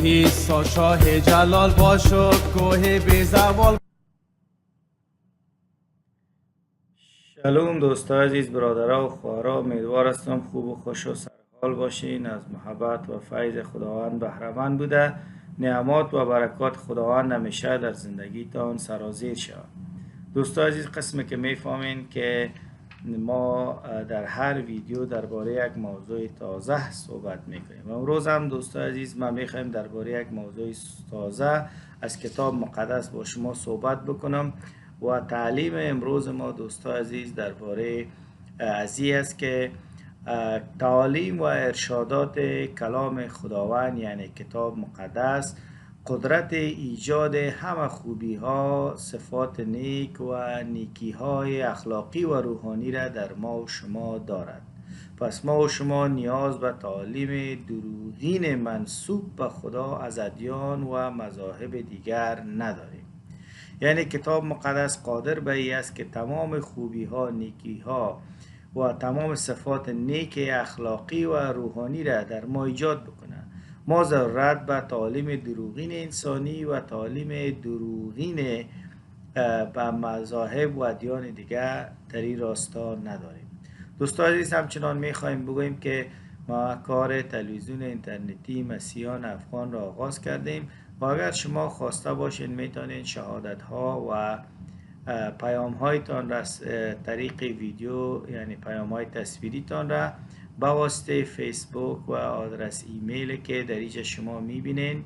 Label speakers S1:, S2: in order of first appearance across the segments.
S1: توهی شاه جلال باشو کوه بی زوال.
S2: شلوم دوستا عزیز، برادرها و خواهرها، امیدوار هستم خوب و خوش و سرحال باشین. از محبت و فیض خداوند بهره‌مند بوده نعمات و برکات خداوند همیشه در زندگیتان سرازیر شود. دوستا عزیز، قسمی که میفهمین که ما در هر ویدیو درباره یک موضوع تازه صحبت میکنیم. امروز هم دوستا عزیز ما میخوایم درباره یک موضوع تازه از کتاب مقدس با شما صحبت بکنم و تعلیم امروز ما دوستا عزیز درباره ازی است که تعالیم و ارشادات کلام خداوند یعنی کتاب مقدس قدرت ایجاد همه خوبی ها، صفات نیک و نیکی های اخلاقی و روحانی را در ما و شما دارد. پس ما و شما نیاز به تعالیم دروغین منسوب به خدا از ادیان و مذاهب دیگر نداریم. یعنی کتاب مقدس قادر به این است که تمام خوبی ها، نیکی ها و تمام صفات نیک اخلاقی و روحانی را در ما ایجاد بکنه. ما ضرورت به تعالیم دروغین انسانی و تعالیم دروغین به مذاهب و ادیان دیگر در این راستا نداریم. دوستان عزیز، همچنان میخوایم بگوییم که ما کار تلویزیون اینترنتی مسیحیان افغان را آغاز کردیم و اگر شما خواسته باشین میتونین شهادت ها و پیام هایتان را طریق ویدیو یعنی پیام های تصویری تان را با واسطه فیسبوک و آدرس ایمیل که در اینجا شما میبینین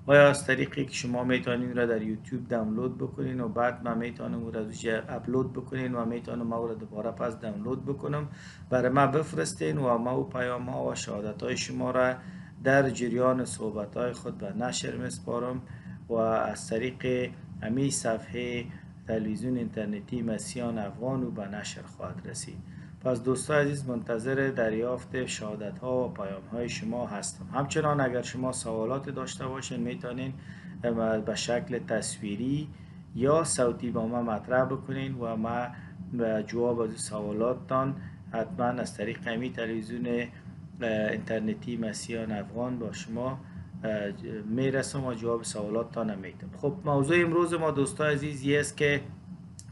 S2: و یا از طریقی که شما میتونین را در یوتیوب دانلود بکنین و بعد ما میتونم او را اپلود بکنین و میتونم او را دوباره پس دانلود بکنم برای ما بفرستین و ما او پیام ها و شهادت های شما را در جریان صحبت های خود به نشر میسپارم و از طریق امی صفحه تلویزیون اینترنتی مسیحیان افغان و به نشر خواهد رسید. پس دوستان عزیز، منتظر دریافت شهادت ها و پیام های شما هستم. همچنان اگر شما سوالات داشته باشین میتونین به شکل تصویری یا صوتی با ما مطرح بکنین و ما به جواب از سوالاتتان حتما از طریق امی تلویزیون اینترنتی مسیحیان افغان با شما میرسم و جواب سوالاتتان میدم. خب موضوع امروز ما دوستان عزیز این است که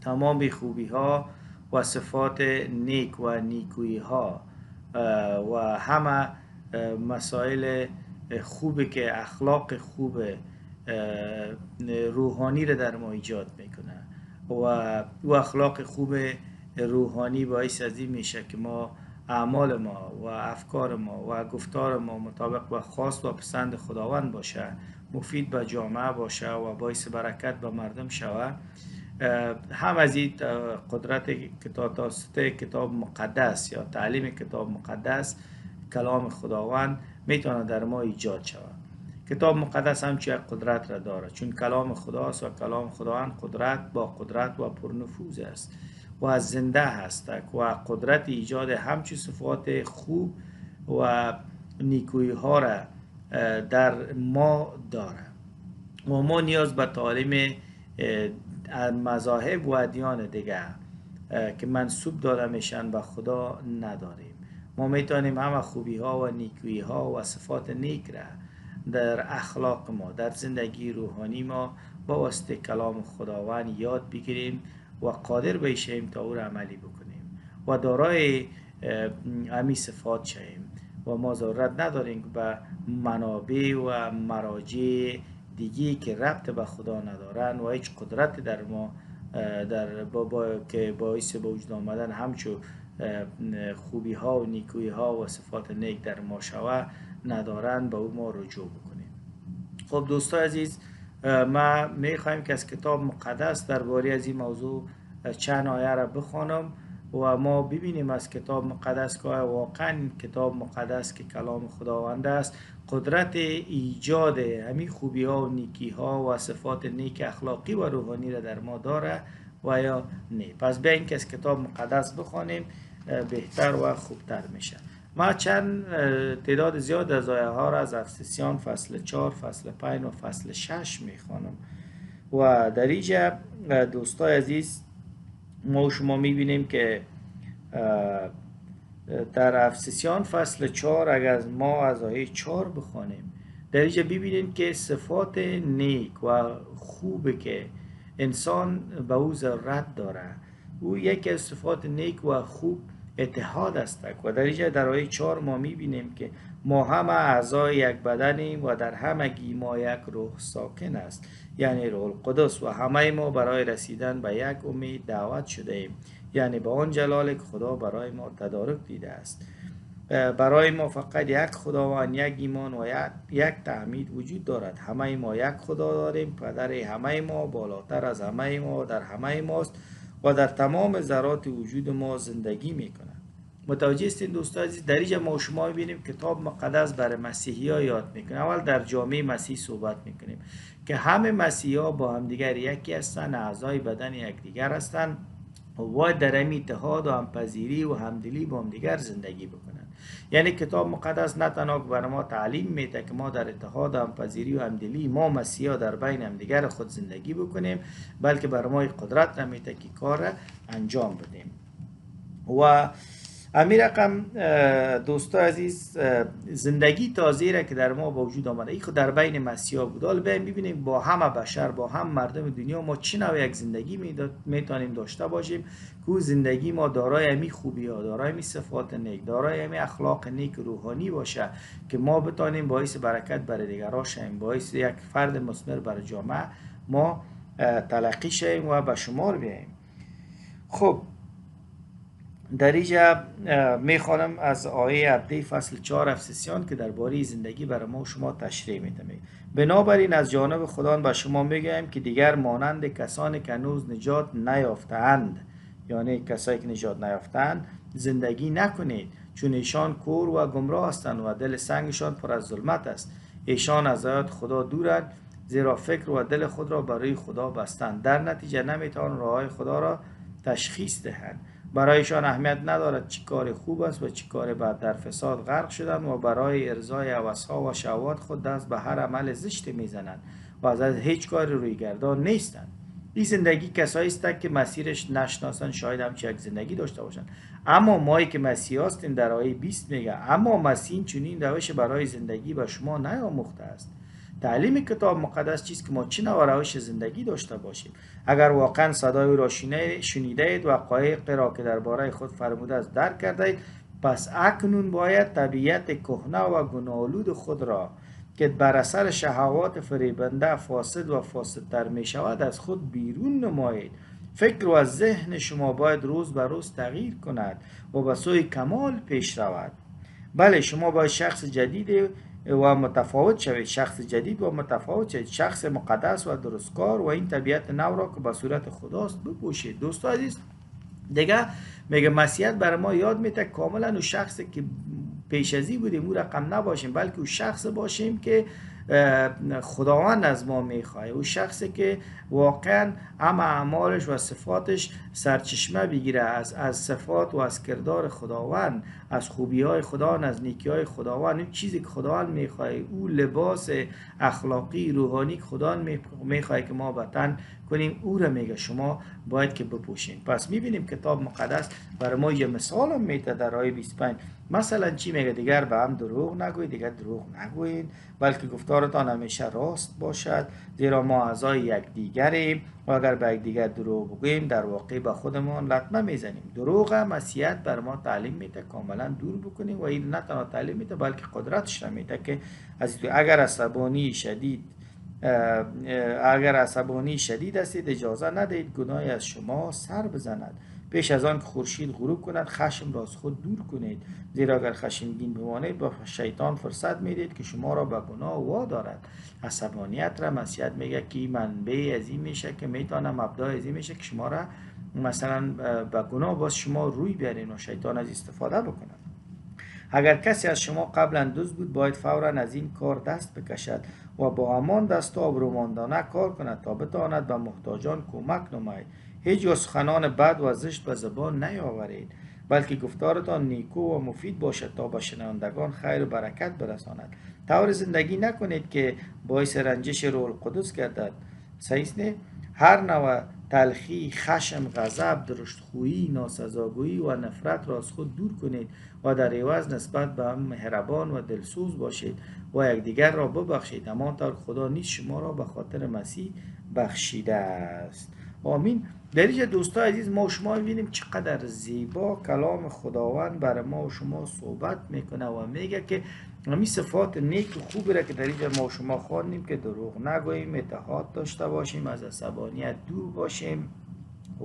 S2: تمام خوبی ها و صفات نیک و نیکویی ها و همه مسائل خوبی که اخلاق خوب روحانی را در ما ایجاد میکنه و اخلاق خوب روحانی باعث از این میشه که ما اعمال ما و افکار ما و گفتار ما مطابق با خواست و پسند خداوند باشه، مفید به جامعه باشه و باعث برکت به مردم شوه. هم از این قدرت کتاب مقدس یا تعلیم کتاب مقدس کلام خداوند میتونه در ما ایجاد شود. کتاب مقدس همچی قدرت را داره چون کلام خداست و کلام خداوند با قدرت و پرنفوذ است و زنده هست و قدرت ایجاد همچی صفات خوب و نیکویی ها را در ما داره و ما نیاز به تعلیم مذاهب و ادیان دیگه که منسوب داده میشن به خدا نداریم. ما میتونیم همه خوبی ها و نیکویی ها و صفات نیک را در اخلاق ما، در زندگی روحانی ما با واسطه کلام خداوند یاد بگیریم و قادر بشیم تا او را عملی بکنیم و دارای همی صفات شویم و ما ضرورت نداریم به منابع و مراجع دیگی که ربط به خدا ندارن و هیچ قدرت در ما که باعث به وجود آمدن همچو خوبی ها و نیکویی ها و صفات نیک در ما شوه ندارن به او ما رجوع بکنیم. خب دوستان عزیز، ما میخوایم که از کتاب مقدس درباره از این موضوع چند آیه را بخوانم و ما ببینیم از کتاب مقدس که واقعا کتاب مقدس که کلام خداوند است قدرت ایجاد همین خوبی ها و نیکی ها و صفات نیک اخلاقی و روحانی را در ما داره و یا نه. پس بیاین که از کتاب مقدس بخوانیم بهتر و خوبتر میشه. ما چند تعداد زیاد از آیه ها را از افسسیان فصل 4 فصل 5 و فصل 6 میخوانم و در اینجا دوستای عزیز ما شما میبینیم که در افسسیان فصل 4 اگر ما از آیه 4 بخوانیم در اینجا ببینید که صفات نیک و خوب که انسان به او ضرورت داره، او یکی از صفات نیک و خوب اتحاد است. و در اینجا در آیه 4 ما میبینیم که ما همه اعضای یک بدنیم و در همگی ما یک روح ساکن است، یعنی روح القدس، و همه ما برای رسیدن به یک امید دعوت شده ایم، یعنی به آن جلالی که خدا برای ما تدارک دیده است. برای ما فقط یک خداوند، یک ایمان و یک تعمید وجود دارد. همه ما یک خدا داریم، پدر همه ما، بالاتر از همه ما، در همه ماست و در تمام ذرات وجود ما زندگی میکند. متوجه هستین دوستان عزیز؟ در اینجا ما شما میبینیم کتاب مقدس برای مسیحی ها یاد میکنه. اول در جامعه مسیح صحبت میکنیم که همه مسیحی ها با همدیگر یکی هستند، اعضای بدن یکدیگر هستند و در این اتحاد و همپذیری و همدلی با همدیگر زندگی بکنند. یعنی کتاب مقدس نه تنها برای ما تعلیم میده که ما در اتحاد و همپذیری و همدلی ما مسیحا در بین همدیگر خود زندگی بکنیم، بلکه برای ما قدرت نمیده که کار انجام بدیم. و امی رقم دوستا عزیز، زندگی تازه را که در ما با وجود آمده ای خود در بین مسیحا بود. حالا ببینیم با همه بشر، با هم مردم دنیا ما چه نوع یک زندگی میتونیم داشته باشیم که زندگی ما دارای امی خوبی ها، دارای امی صفات نیک، دارای امی اخلاق نیک روحانی باشه که ما بتانیم باعث برکت برای دیگران شیم، باعث یک فرد مثمر برای جامعه ما تلقی شیم و به شمار بیاییم. خب در اینجا میخوانم از آیه 17 فصل 4 افسوسیان که درباره زندگی برای ما شما تشریح میدم. بنابراین از جانب خدا به شما میگویم که دیگر مانند کسانی که هنوز نجات نیافتند، یعنی کسایی که نجات نیافتند، زندگی نکنید، چون ایشان کور و گمراه هستند و دل سنگشان پر از ظلمت است. ایشان از آیات خدا دورند، زیرا فکر و دل خود را برای خدا بستند، در نتیجه نمیتوانند راههای خدا را تشخیص دهند. برایشان اهمیت ندارد چی کار خوب است و چی کار بد، در فساد غرق شدند و برای ارضای هوس‌ها و شهوات خود دست به هر عمل زشت میزنند و از هیچ کار روی گردان نیستند. این زندگی کسایی است که مسیرش نشناسند، شاید هم یک زندگی داشته باشند. اما مایی که مسیح هستیم در آیه 20 میگه اما مسیح چنین روش برای زندگی به شما نیاموخته است. تعلیم کتاب مقدس چیست که ما چه نوع روش زندگی داشته باشیم. اگر واقعا صدای او را شنیده اید و حقایق را که درباره خود فرموده است درک کرده اید، پس اکنون باید طبیعت کهنه و گناه‌آلود خود را که بر اثر شهوات فریبنده فاسد و فاسدتر می شود از خود بیرون نمایید. فکر و ذهن شما باید روز به روز تغییر کند و به سوی کمال پیش رود. بله، شما باید شخص جدید و متفاوت شوید، شخص جدید و متفاوت شوید، شخص مقدس و درستکار و این طبیعت نو را که به صورت خداست بپوشید. دوستان عزیز، دیگه میگه مسیحیت برای ما یاد میده کاملا اون شخصی که پیش ازی بودیم اون رقم نباشیم، بلکه اون شخص باشیم که خداوند از ما میخواه، اون شخصی که واقعا اما اعمالش و صفاتش سرچشمه بگیره از صفات و از کردار خداوند، از خوبی های خداوند، از نیکی های خداوند. این چیزی که خداوند میخواه، او لباس اخلاقی روحانی که خداوند میخواه که ما بتن کنیم، او را میگه شما باید که بپوشین. پس میبینیم کتاب مقدس برای ما یه مثال هم میده در آیه 25. مثلا چی میگه؟ دیگر به هم دروغ نگویید، دیگر دروغ نگویید، بلکه گفتارتان همیشه راست باشد، زیرا ما اعضای یکدیگریم و اگر به یکدیگر دروغ بگوییم در واقع به خودمان لطمه میزنیم. دروغ مسیحیت بر ما تعلیم میده کاملا دور بکنیم و این نه تنها تعلیم میده بلکه قدرتش میده که اگر عصبانی شدید هستید اجازه ندهید گناهی از شما سر بزند. پیش از آن که خورشید غروب کند خشم را از خود دور کنید، زیرا اگر خشمگین بمانید با شیطان فرصت میدید که شما را به گناه وادارد. عصبانیت را مسیحیت میگه که منبع از این میشه که میتونه مبدا از این میشه که شما را مثلا به گناه باز شما روی بیارین و شیطان از استفاده بکنه. اگر کسی از شما قبلا دزد بود باید فوراً از این کار دست بکشد و با همان دست آبرومندانه کار کند تا بتواند به محتاجان کمک نماید. هیچ سخنان بد و زشت به زبان نیاورید، بلکه گفتارتان نیکو و مفید باشد تا به شنوندگان خیر و برکت برساند. طور زندگی نکنید که باعث رنجش روح القدس گردد. صحیح است؟ هر نوع تلخی، خشم، غضب، درشتخویی، ناسزاگویی و نفرت را از خود دور کنید و در عوض نسبت به هم مهربان و دلسوز باشید و یکدیگر را ببخشید همانطور خدا نیز شما را به خاطر مسیح بخشیده است. آمین. در اینجا دوستان عزیز ما و شما می‌بینیم چقدر زیبا کلام خداوند برای ما و شما صحبت میکنه و میگه که همین صفات نیک و خوبی را که در اینجا ما و شما خواندیم که دروغ نگوییم، اتحاد داشته باشیم، از عصبانیت دور باشیم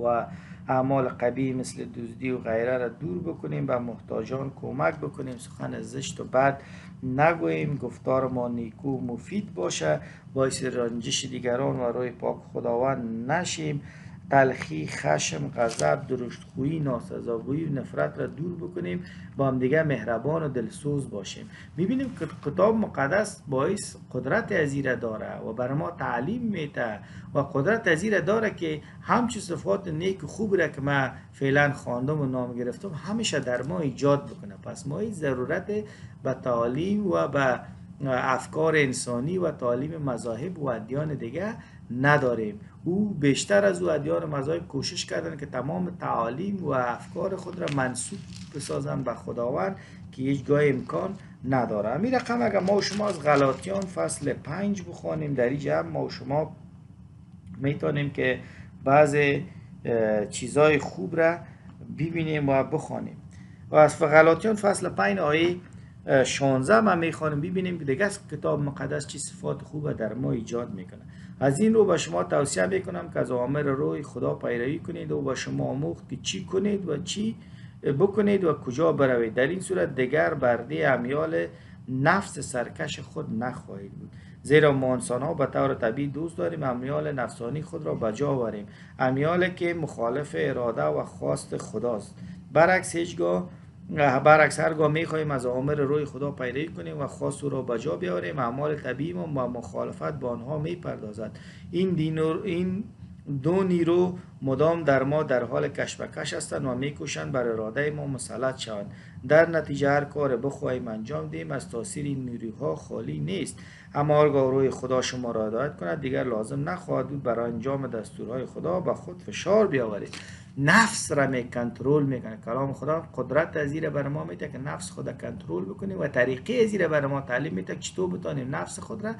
S2: و اعمال قبیح مثل دزدی و غیره را دور بکنیم، به محتاجان کمک بکنیم، سخن زشت و بد نگوییم، گفتار ما نیکو و مفید باشه، باعث رنجش دیگران و روی پاک خداوند نشیم، تلخی، خشم، غضب، درشتخویی، ناسزاگویی و نفرت را دور بکنیم، با هم دیگه مهربان و دلسوز باشیم. میبینیم که کتاب مقدس باعث قدرت ازیره داره و برای ما تعلیم میده و قدرت ازیره داره که همچه صفات نیک و خوب را که ما فعلا خواندم و نام گرفتم همیشه در ما ایجاد بکنه. پس ما ضرورت به تعلیم و به افکار انسانی و تعلیم مذاهب و ادیان دیگه نداریم. او بیشتر از او ادیان مذاهب کوشش کردن که تمام تعالیم و افکار خود را منسوب بسازن به خداوند که هیچگاه امکان نداره. می رقم اگر ما و شما از غلاطیان فصل 5 بخوانیم، در اینجا ما و شما میتونیم که بعض چیزای خوب را ببینیم و بخوانیم. و از غلاطیان فصل 5 آیه 16 ما میخوانیم ببینیم که دیگه کتاب مقدس چی صفات خوب در ما ایجاد میکنه. از این رو به شما توصیه میکنم که از اوامر روی خدا پیروی کنید و به شما آموخت که چی کنید و چی بکنید و کجا بروید. در این صورت دیگر برده امیال نفس سرکش خود نخواهید بود، زیرا ما انسان ها به طور طبیعی دوست داریم امیال نفسانی خود را به جا آوریم، امیالی که مخالف اراده و خواست خداست. برعکس هرگاه میخواهیم از اوامر روی خدا پیروی کنیم و خواست او را به جا بیاوریم، اعمال طبیعی ما با مخالفت با آنها میپردازد. این دو نیرو مدام در ما در حال کشمکش هستند و میکوشند بر اراده ما مسلط شوند. در نتیجه هر کار بخواهیم انجام دهیم از تاثیر این نیروها خالی نیست. اما هرگاه روی خدا شما را هدایت کند دیگر لازم نخواهد بود برای انجام دستورهای خدا به خود فشار بیاورید. نفس را کنترل میکنه. کلام خدا قدرت ازیره بر ما میده که نفس خود کنترل بکنیم و طریقه ازیره بر ما تعلیم میده که چطور بتونیم نفس خود را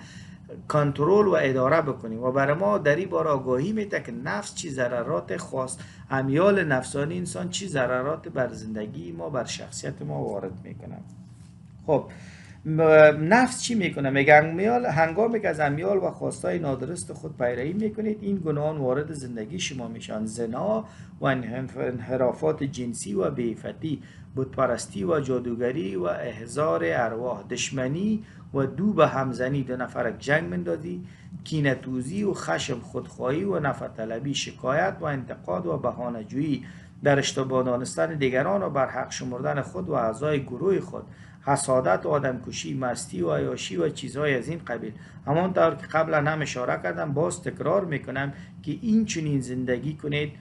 S2: کنترل و اداره بکنیم و برای ما در این باره آگاهی میده که نفس چی ضررات خاص، امیال نفسانی انسان چی ضررات بر زندگی ما، بر شخصیت ما وارد میکنه. خب نفس چی میکنه؟ میگه هنگامی که از امیال و خواستای نادرست خود پیروی میکنید این گناهان وارد زندگی شما میشن: زنا و انحرافات جنسی و بیعفتی، بتپرستی و جادوگری و احضار ارواح، دشمنی و دو به همزنی، دو نفرک جنگ مندازی، کینه‌توزی و خشم، خودخواهی و نفع‌طلبی، شکایت و انتقاد و بهانه‌جویی، در اشتباه دانستن دیگران و بر حق شمردن خود و اعضای گروه خود، حسادت و آدمکشی، مستی و عیاشی و چیزهای از این قبیل. همانطور که قبلا هم اشاره کردم باز تکرار میکنم که این چنین زندگی کنید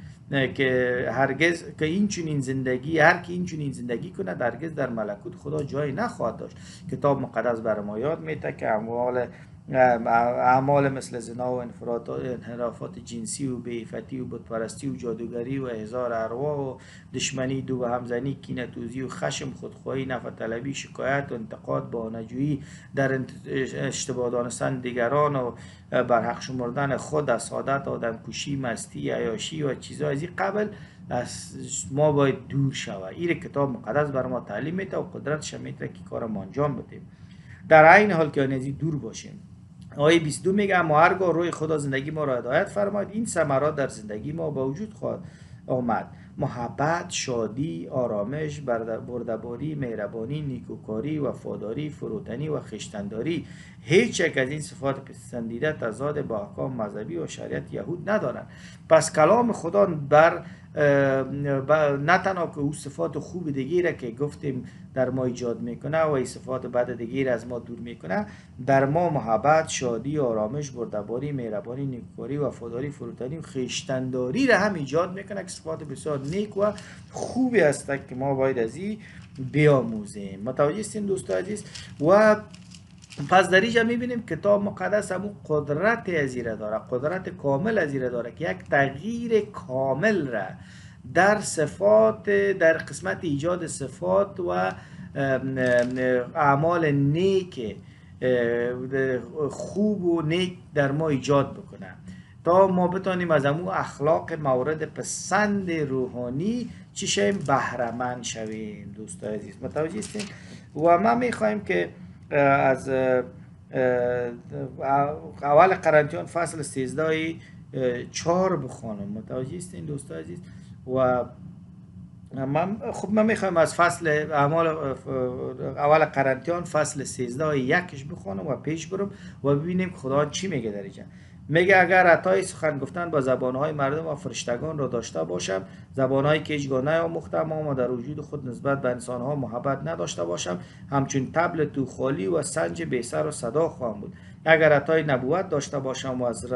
S2: که هرگز که این چنین زندگی هر کی این چنین زندگی کند هرگز در ملکوت خدا جای نخواهد داشت. کتاب مقدس بر ما یاد میده که اعمال مثل زنا و انحرافات جنسی و بیعفتی و بتپرستی و جادوگری و احضار ارواح و دشمنی، دو به همزنی، کینه‌توزی و خشم، خودخواهی، نفع‌طلبی، شکایت و انتقاد، بهانه‌جویی، در اشتباه دانستن دیگران و بر حق شمردن خود، حسادت، آدمکشی، مستی، عیاشی و چیزهای از این قبل از ما باید دور شود. این کتاب مقدس بر ما تعلیم میده و قدرتش میده که کار ما انجام بدیم، در عین حال که از این دور باشیم. آیه 22 میگه اما هرگاه روی خدا زندگی ما را هدایت فرماید این ثمرات در زندگی ما به وجود خواهد آمد: محبت، شادی، آرامش، بردباری، مهربانی، نیکوکاری، وفاداری، فروتنی و خویشتن‌داری. هیچ یک از این صفات پسندیده تضاد با احکام مذهبی و شریعت یهود ندارند. پس کلام خدا نه تنها که او صفات خوب دیگه را که گفتیم در ما ایجاد میکنه و این صفات بد دیگه را از ما دور میکنه، در ما محبت، شادی، آرامش، بردباری، مهربانی، نیکوکاری، وفاداری، فروتنی و خویشتن‌داری را هم ایجاد میکنه که صفات بسیار نیک و خوبی هستند که ما باید از این بیاموزیم. متوجه هستین دوستان عزیز؟ و پس در اینجا میبینیم کتاب مقدس همون قدرت ازیره داره، قدرت کامل ازیره داره که یک تغییر کامل را در صفات، در قسمت ایجاد صفات و اعمال نیک خوب و نیک در ما ایجاد بکنه تا ما بتانیم از امو اخلاق مورد پسند روحانی چی شیم؟ بهره‌مند شویم. دوستان عزیز متوجه هستین؟ و ما میخوایم که از اول قرنتیان فصل 13 4 بخونم. متوجه هستین دوستان عزیز؟ و من میخوایم از فصل اعمال اول قرنتیان فصل 13 یکش بخونم و پیش برم و ببینیم خدا چی میگه در اینجا. میگه اگر عطای سخن گفتن با زبانهای مردم و فرشتگان را داشته باشم، زبانهایی که هیچگاه نیاموختم و در وجود خود نسبت به انسانها محبت نداشته باشم، همچون طبل تو خالی و سنج بی سر و صدا خواهم بود. اگر عطای نبوت داشته باشم و از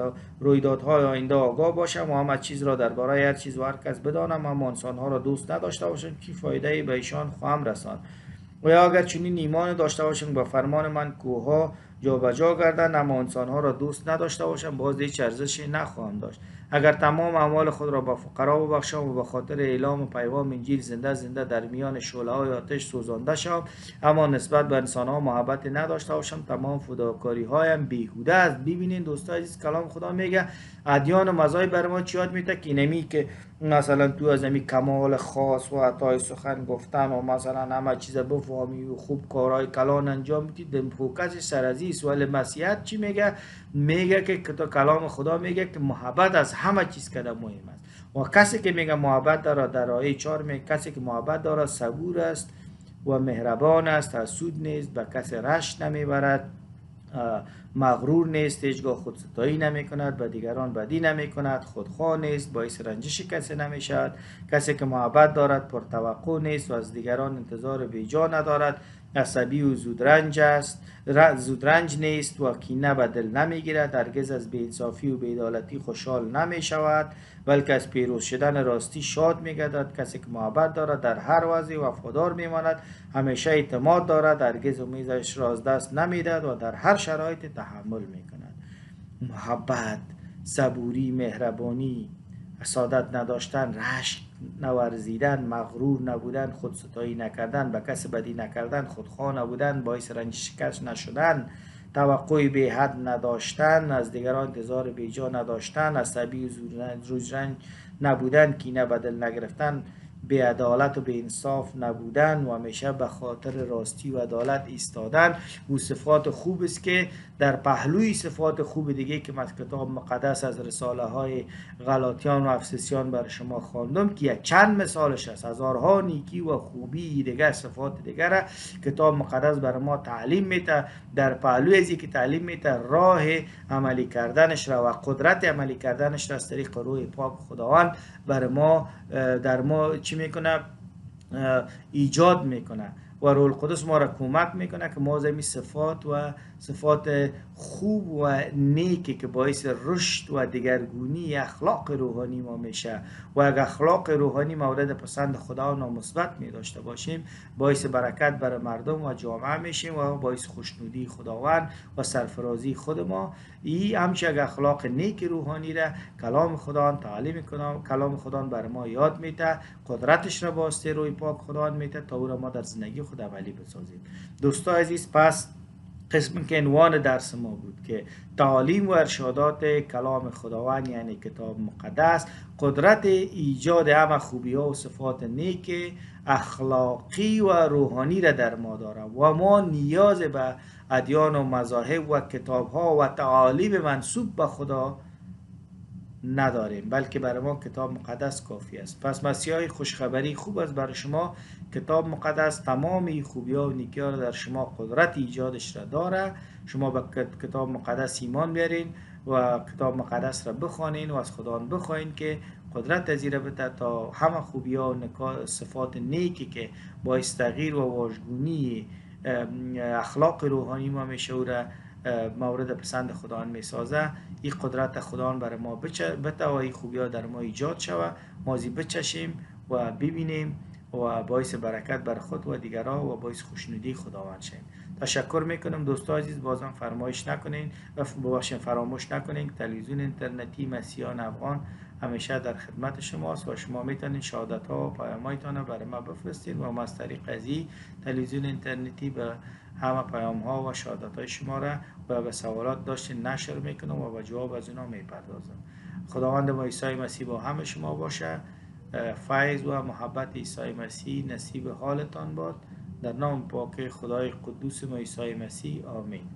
S2: رویدادهای آینده آگاه باشم و همه چیز را درباره هر چیز و هر کس بدانم اما انسانها را دوست نداشته باشم، چه فایده به ایشان خواهم رساند؟ و یا اگر چنین ایمان داشته باشم با فرمان من کوهها جابجا گردند اما انسانها را دوست نداشته باشم، باز هیچ ارزشی نخواهم داشت. اگر تمام اموال خود را با فقرا ببخشم و به خاطر اعلام پیغام انجیل زنده در میان شعله‌های آتش سوزانده شوم اما نسبت به انسانها محبت نداشته باشم، تمام فداکاری هایم بیهوده است. ببینین دوستان عزیز کلام خدا میگه ادیان و مذاهب بر ما چی یاد میده که اینمی که مثلا تو از امی کمال خاص و عطای سخن گفتن و مثلا همه چیز بفهمی و خوب کارهای کلان انجام میدی دم فوکس سرازیست. ولی مسیحیت چی میگه؟ میگه که کلام خدا میگه که محبت از همه چیز کده مهم است و کسی که میگه محبت داره در آیه 4 میگه کسی که محبت داره صبور است و مهربان است، حسود نیست، به کسی رشک نمیبرد، مغرور نیست، هیچگاه خودستایی نمی کند، به دیگران بدی نمی کند، خودخواه نیست، باعث رنجش کسی نمی شود. کسی که محبت دارد پرتوقع نیست و از دیگران انتظار بیجا ندارد، عصبی و زودرنج نیست و کینه به دل نمی گیرد، هرگز از بی‌انصافی و بی‌عدالتی خوشحال نمی شود بلکه از پیروز شدن راستی شاد می گردد. کسی که محبت دارد در هر وضعی وفادار می ماند، همیشه اعتماد دارد، هرگز امیدش را از دست نمی دهد و در هر شرایط تحمل می کند. محبت، صبوری، مهربانی، حسادت نداشتن، رشک نورزیدن، مغرور نبودن، خودستایی نکردن، به کس بدی نکردن، خودخواه نبودن، باعث رنج شکست نشدن، توقع بی حد نداشتن، از دیگران انتظار بیجا نداشتن، عصبی و زودرنج نبودن، کینه به دل نگرفتن، بی عدالت و بی انصاف نبودن و همیشه به خاطر راستی و عدالت ایستادن. و صفات خوب است که در پهلوی صفات خوب دیگه که از کتاب مقدس از رساله های غلاطیان و افسسیان بر شما خواندم که یک چند مثالش است، هزارها نیکی و خوبی دیگه صفات دیگه را کتاب مقدس بر ما تعلیم میده. در پهلوی ازی که تعلیم میده راه عملی کردنش را و قدرت عملی کردنش را از طریق روح پاک خداوند بر ما در ما چی میکنه؟ ایجاد میکنه و روح القدس ما را کمک میکنه که ما زمین صفات و صفات خوب و نیکی که باعث رشد و دگرگونی اخلاق روحانی ما میشه و اگر اخلاق روحانی مورد پسند خدا و مثبت می داشته باشیم باعث برکت بر مردم و جامعه میشیم و باعث خوشنودی خداوند و سرفرازی خود ما. این همچه اگر اخلاق نیک روحانی را کلام خداوند تعلیم کلام خداوند بر ما یاد میده، قدرتش را واسطه روی پاک خداوند میده تا او را ما در زندگی خود عملی بسازیم. دوستان عزیز پس قسم که عنوان درس ما بود که تعالیم و ارشادات کلام خداوند یعنی کتاب مقدس قدرت ایجاد همه خوبی ها و صفات نیک اخلاقی و روحانی را در ما داره و ما نیاز به ادیان و مذاهب و کتاب ها و تعالیم منسوب به خدا نداریم بلکه برای ما کتاب مقدس کافی است. پس مسیحای خوشخبری خوب است برای شما، کتاب مقدس تمام خوبی ها و نیکی ها در شما قدرت ایجادش را داره. شما به کتاب مقدس ایمان بیارین و کتاب مقدس را بخوانین و از خدا بخواین که قدرت از را بده تا همه خوبی ها و صفات نیکی که باعث تغییر و واژگونی اخلاق روحانی ما میشه او را مورد پسند خداوند میسازه. این قدرت خداوند برای ما بده و این خوبی ها در ما ایجاد شوه، ما زی بچشیم و ببینیم و باعث برکت بر خود و دیگران و باعث خوشنودی خداوند شیم. تشکر میکنم دوستان عزیز. بازم فرمایش نکنین و فراموش نکنین تلویزیون اینترنتی مسیحیان افغان همیشه در خدمت شماست و شما میتونین شهادت ها و پیام هایتان برای ما بفرستید و ما از طریق ازی تلویزیون اینترنتی به همه پیام ها و شهادت های شما را و به سوالات داشتین نشر میکنم و به جواب از اونا میپردازم. خداوند با عیسی مسیح با همه شما باشه. فیض و محبت عیسی مسیح نصیب حالتان باد. در نام پاک خدای قدوس عیسی مسیح. آمین.